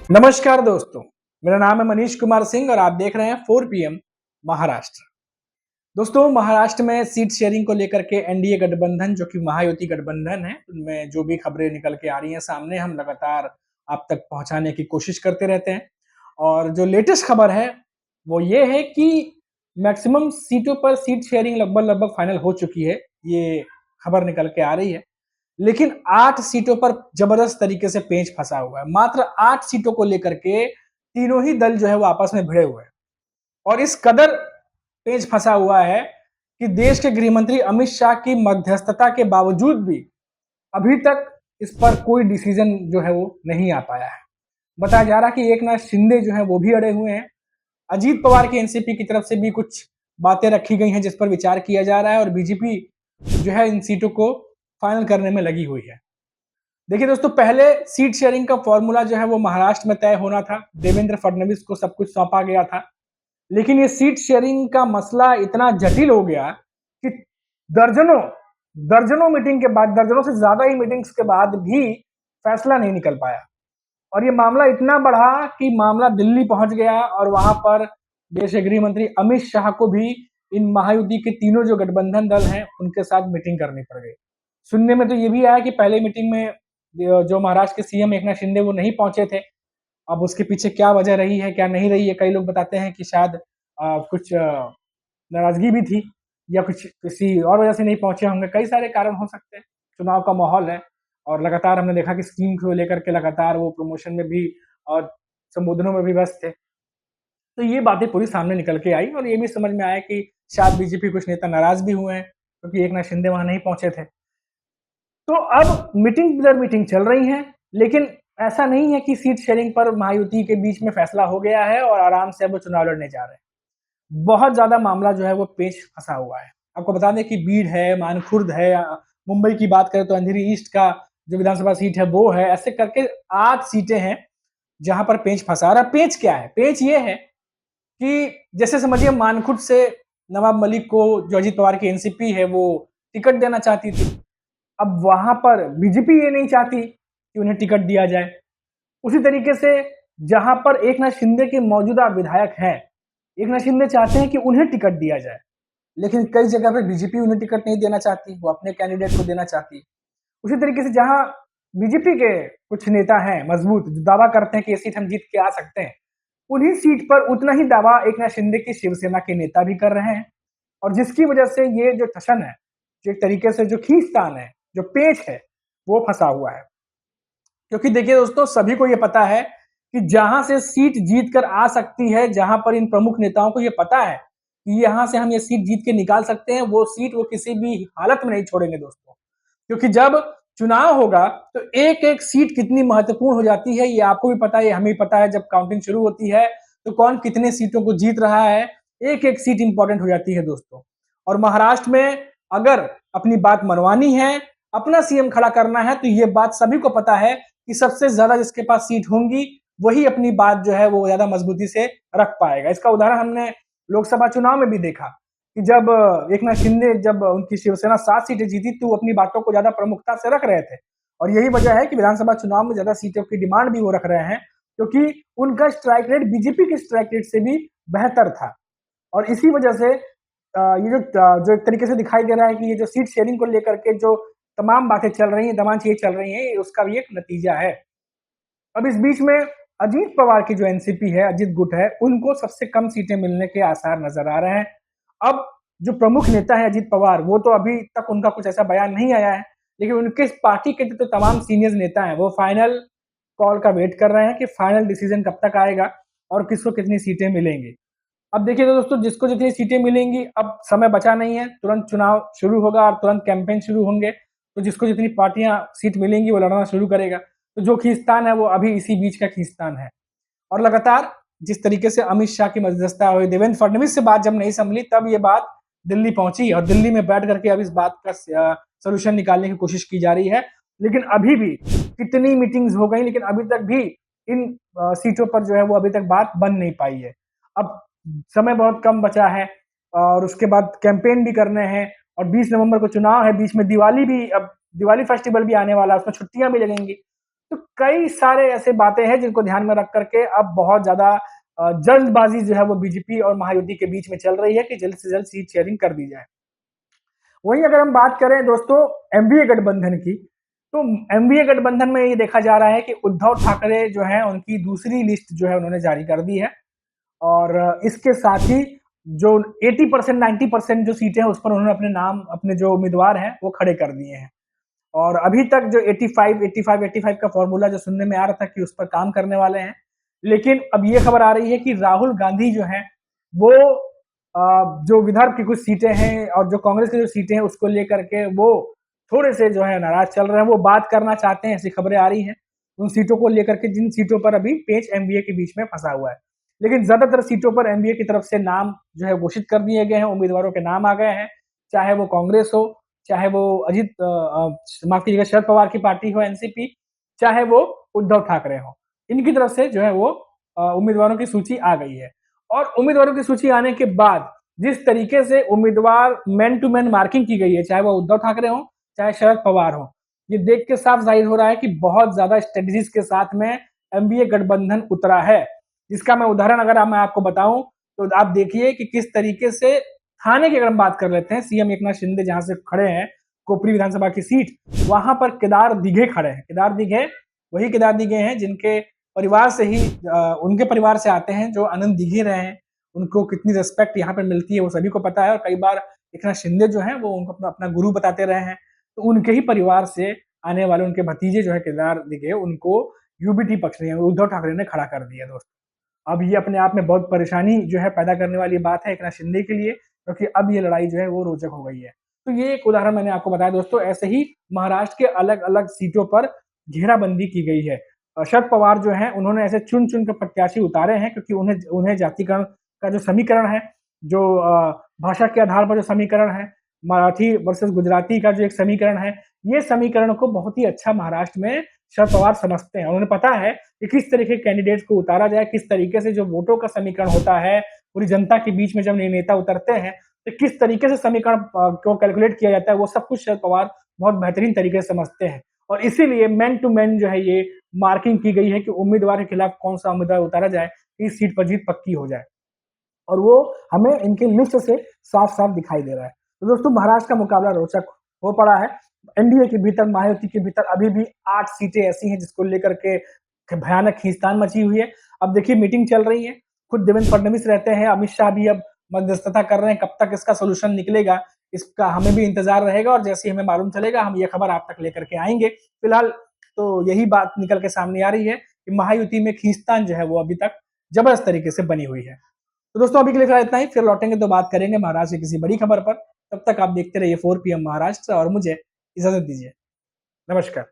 नमस्कार दोस्तों, मेरा नाम है मनीष कुमार सिंह और आप देख रहे हैं 4 पीएम महाराष्ट्र। दोस्तों, महाराष्ट्र में सीट शेयरिंग को लेकर के एनडीए गठबंधन जो कि महायुति गठबंधन है, उनमें जो भी खबरें निकल के आ रही हैं सामने, हम लगातार आप तक पहुंचाने की कोशिश करते रहते हैं। और जो लेटेस्ट खबर है, वो ये है कि मैक्सिमम सीटों पर सीट शेयरिंग लगभग-लगभग फाइनल हो चुकी है। ये खबर निकल के आ रही है। लेकिन 8 सीटों पर जबरदस्त तरीके से पेंच फंसा हुआ है। मात्र 8 सीटों को लेकर के तीनों ही दल जो है वो आपस में भिड़े हुए हैं। और इस कदर पेंच फंसा हुआ है कि देश के गृह मंत्री अमित शाह की मध्यस्थता के बावजूद भी अभी तक इस पर कोई डिसीजन जो है वो नहीं आ पाया है। बताया जा रहा है कि एकनाथ शिंदे जो है वो भी अड़े हुए हैं। अजीत पवार की एनसीपी की तरफ से भी कुछ बातें रखी गई हैं जिस पर विचार किया जा रहा है और बीजेपी जो है इन सीटों को फाइनल करने में लगी हुई है। देखिए दोस्तों, पहले सीट शेयरिंग का फॉर्मूला जो है वो महाराष्ट्र में तय होना था। देवेंद्र फडणवीस को सब कुछ सौंपा गया था। लेकिन ये सीट शेयरिंग का मसला इतना जटिल हो गया कि दर्जनों दर्जनों मीटिंग के बाद, दर्जनों से ज्यादा ही मीटिंग्स के बाद भी फैसला नहीं निकल पाया। और ये मामला इतना बढ़ा कि मामला दिल्ली पहुंच गया और वहां पर देश के गृह मंत्री अमित शाह को भी इन महायुति के तीनों जो गठबंधन दल हैं उनके साथ मीटिंग करनी पड़ गई। सुनने में तो ये भी आया कि पहले मीटिंग में जो महाराष्ट्र के सीएम एकनाथ शिंदे वो नहीं पहुंचे थे। अब उसके पीछे क्या वजह रही है, क्या नहीं रही है, कई लोग बताते हैं कि शायद कुछ नाराजगी भी थी या कुछ किसी और वजह से नहीं पहुंचे होंगे। कई सारे कारण हो सकते हैं। चुनाव का माहौल है और लगातार हमने देखा कि स्कीम को लेकर के लगातार वो प्रमोशन में भी और संबोधनों में भी व्यस्त थे। तो ये बातें पूरी सामने निकल के आई और ये भी समझ में आया कि शायद बीजेपी कुछ नेता नाराज भी हुए हैं क्योंकि एकनाथ शिंदे वहां नहीं पहुंचे थे। तो अब मीटिंग दर मीटिंग चल रही है, लेकिन ऐसा नहीं है कि सीट शेयरिंग पर महायुति के बीच में फैसला हो गया है और आराम से अब वो चुनाव लड़ने जा रहे हैं। बहुत ज्यादा मामला जो है वो पेच फंसा हुआ है। आपको बता दें कि बीड है, मानखुर्द है, मुंबई की बात करें तो अंधेरी ईस्ट का जो विधानसभा सीट है वो है। ऐसे करके 8 सीटें हैं जहां पर पेच फंसा रहा है। पेच क्या है? पेच ये है कि जैसे समझिए मानखुर्द से नवाब मलिक को, जो अजीत पवार की एनसीपी है, वो टिकट देना चाहती थी। अब वहां पर बीजेपी ये नहीं चाहती कि उन्हें टिकट दिया जाए। उसी तरीके से जहां पर एकनाथ शिंदे के मौजूदा विधायक हैं, एकनाथ शिंदे चाहते हैं कि उन्हें टिकट दिया जाए, लेकिन कई जगह पर बीजेपी उन्हें टिकट नहीं देना चाहती, वो अपने कैंडिडेट को देना चाहती। उसी तरीके से जहां बीजेपी के कुछ नेता हैं मजबूत, जो दावा करते हैं कि ये सीट हम जीत के आ सकते हैं, उन्हीं सीट पर उतना ही दावा एकनाथ शिंदे की शिवसेना के नेता भी कर रहे हैं। और जिसकी वजह से ये जो टशन है, जो एक तरीके से जो खींचतान है, जो पेच है, वो फंसा हुआ है। क्योंकि देखिए दोस्तों, सभी को ये पता है कि जहां से सीट जीत कर आ सकती है, जहां पर इन प्रमुख नेताओं को ये पता है कि यहां से हम ये सीट जीत के निकाल सकते हैं, वो सीट वो किसी भी हालत में नहीं छोड़ेंगे दोस्तों। क्योंकि जब चुनाव होगा तो एक एक सीट कितनी महत्वपूर्ण हो जाती है ये आपको भी पता है, ये हमें भी पता है। जब काउंटिंग शुरू होती है तो कौन कितने सीटों को जीत रहा है, एक एक सीट इंपॉर्टेंट हो जाती है दोस्तों। और महाराष्ट्र में अगर अपनी बात मनवानी है, अपना सीएम खड़ा करना है, तो ये बात सभी को पता है कि सबसे ज्यादा जिसके पास सीट होंगी वही अपनी बात जो है वो ज्यादा मजबूती से रख पाएगा। इसका उदाहरण हमने लोकसभा चुनाव में भी देखा कि जब एकनाथ शिंदे, जब उनकी शिवसेना 7 सीटें जीती तो अपनी बातों को ज्यादा प्रमुखता से रख रहे थे। और यही वजह है कि विधानसभा चुनाव में ज्यादा सीटों की डिमांड भी वो रख रहे हैं, क्योंकि उनका स्ट्राइक रेट बीजेपी के स्ट्राइक रेट से भी बेहतर था। और इसी वजह से ये जो एक तरीके से दिखाई दे रहा है कि ये जो सीट शेयरिंग को लेकर के जो तमाम बातें चल रही हैं, तमाम चीजें चल रही हैं, उसका भी एक नतीजा है। अब इस बीच में अजीत पवार की जो एनसीपी है, अजीत गुट है, उनको सबसे कम सीटें मिलने के आसार नजर आ रहे हैं। अब जो प्रमुख नेता है अजीत पवार, वो तो अभी तक उनका कुछ ऐसा बयान नहीं आया है, लेकिन उनके पार्टी के जो तमाम सीनियर नेता हैं वो फाइनल कॉल का वेट कर रहे हैं कि फाइनल डिसीजन कब तक आएगा और किसको कितनी सीटें मिलेंगी। अब देखिए तो दोस्तों, जिसको जितनी सीटें मिलेंगी, अब समय बचा नहीं है, तुरंत चुनाव शुरू होगा और तुरंत कैंपेन शुरू होंगे। तो जिसको जितनी पार्टियां सीट मिलेंगी वो लड़ना शुरू करेगा। तो जो खींचतान है वो अभी इसी बीच का खींचतान है। और लगातार जिस तरीके से अमित शाह की मध्यस्थता हुई, देवेंद्र फडणवीस से बात जब नहीं संभली, तब ये बात दिल्ली पहुंची और दिल्ली में बैठ करके अब इस बात का सोल्यूशन निकालने की कोशिश की जा रही है। लेकिन अभी भी कितनी मीटिंग्स हो गई, लेकिन अभी तक भी इन सीटों पर जो है वो अभी तक बात बन नहीं पाई है। अब समय बहुत कम बचा है और उसके बाद कैंपेन भी करने हैं और 20 नवंबर को चुनाव है, बीच में दिवाली भी, अब दिवाली फेस्टिवल भी आने वाला है, उसमें छुट्टियां भी लगेंगी। तो कई सारे ऐसे बातें हैं जिनको ध्यान में रख करके अब बहुत ज़्यादा जल्दबाज़ी जो है वो बीजेपी और महायुति के बीच में चल रही है कि जल्द से जल्द सीट शेयरिंग कर दी जाए। वहीं अगर हम बात करें दोस्तों एनडीए गठबंधन की, तो एनडीए गठबंधन में ये देखा जा रहा है कि उद्धव ठाकरे जो है उनकी दूसरी लिस्ट जो है उन्होंने जारी कर दी है और इसके साथ ही जो 80% 90% जो सीटें हैं उस पर उन्होंने अपने नाम अपने जो उम्मीदवार हैं वो खड़े कर दिए हैं। और अभी तक जो 85 का फॉर्मूला जो सुनने में आ रहा था कि उस पर काम करने वाले हैं, लेकिन अब ये खबर आ रही है कि राहुल गांधी जो हैं वो जो विदर्भ की कुछ सीटें हैं और जो कांग्रेस की जो सीटें हैं उसको लेकर के वो थोड़े से जो है नाराज चल रहे हैं, वो बात करना चाहते हैं, ऐसी खबरें आ रही हैं उन सीटों को लेकर के जिन सीटों पर अभी पेच एमवीए के बीच में फंसा हुआ है। लेकिन ज्यादातर सीटों पर एमवीए की तरफ से नाम जो है घोषित कर दिए गए हैं, उम्मीदवारों के नाम आ गए हैं, चाहे वो कांग्रेस हो, चाहे वो माफ कीजिएगा शरद पवार की पार्टी हो एनसीपी, चाहे वो उद्धव ठाकरे हो, इनकी तरफ से जो है वो उम्मीदवारों की सूची आ गई है। और उम्मीदवारों की सूची आने के बाद जिस तरीके से उम्मीदवार मैन टू मैन मार्किंग की गई है, चाहे वो उद्धव ठाकरे हो, चाहे शरद पवार हो, ये देख के साफ जाहिर हो रहा है कि बहुत ज्यादा स्ट्रेटजीज के साथ में एनडीए गठबंधन उतरा है। जिसका मैं उदाहरण अगर मैं आपको बताऊं तो आप देखिए कि किस तरीके से थाने की अगर हम बात कर लेते हैं, सीएम एकनाथ शिंदे जहां से खड़े हैं, कोपरी विधानसभा की सीट, वहां पर केदार दिघे खड़े हैं। केदार दिघे वही केदार दिघे हैं जिनके परिवार से ही उनके परिवार से आते हैं जो आनंद दिघे रहे हैं। उनको कितनी रिस्पेक्ट यहाँ पर मिलती है वो सभी को पता है और कई बार एकनाथ शिंदे जो है वो उनको अपना अपना गुरु बताते रहे हैं। तो उनके ही परिवार से आने वाले उनके भतीजे जो है केदार दिघे, उनको यूबीटी पक्ष में उद्धव ठाकरे ने खड़ा कर दिया दोस्तों। अब ये अपने आप में बहुत परेशानी जो है पैदा करने वाली बात है एकनाथ शिंदे के लिए, क्योंकि अब ये लड़ाई जो है वो रोचक हो गई है। तो ये एक उदाहरण मैंने आपको बताया दोस्तों। ऐसे ही महाराष्ट्र के अलग अलग सीटों पर घेराबंदी की गई है। शरद पवार जो है उन्होंने ऐसे चुन चुन कर प्रत्याशी उतारे हैं क्योंकि उन्हें उन्हें जातिकरण का जो समीकरण है, जो भाषा के आधार पर जो समीकरण है, मराठी वर्सेस गुजराती का जो एक समीकरण है, ये समीकरण को बहुत ही अच्छा महाराष्ट्र में शरद पवार समझते हैं। उन्हें पता है कि किस तरीके के कैंडिडेट्स को उतारा जाए, किस तरीके से जो वोटों का समीकरण होता है पूरी जनता के बीच में जब नेता उतरते हैं तो किस तरीके से समीकरण को कैलकुलेट किया जाता है, वो सब कुछ शरद पवार बहुत बेहतरीन तरीके से समझते हैं। और इसीलिए मैन टू मैन जो है ये मार्किंग की गई है कि उम्मीदवार के खिलाफ कौन सा उम्मीदवार उतारा जाए, इस सीट पर जीत पक्की हो जाए। और वो हमें इनके लिस्ट से साफ साफ दिखाई दे रहा है। तो दोस्तों महाराष्ट्र का मुकाबला रोचक हो पड़ा है। एनडीए के भीतर, महायुति के भीतर अभी भी 8 सीटें ऐसी हैं जिसको लेकर के भयानक खींचतान मची हुई है। अब देखिए मीटिंग चल रही है, खुद देवेंद्र फडणवीस रहते हैं, अमित शाह भी अब मध्यस्थता कर रहे हैं। कब तक इसका सोल्यूशन निकलेगा इसका हमें भी इंतजार रहेगा और जैसे ही हमें मालूम चलेगा हम ये खबर आप तक लेकर के आएंगे। फिलहाल तो यही बात निकल के सामने आ रही है कि महायुति में खींचतान जो है वो अभी तक जबरदस्त तरीके से बनी हुई है। तो दोस्तों अभी के लिए इतना ही, फिर लौटेंगे तो बात करेंगे महाराष्ट्र की किसी बड़ी खबर पर। तब तक आप देखते रहिए 4 PM महाराष्ट्र और मुझे इजाजत दीजिए। नमस्कार।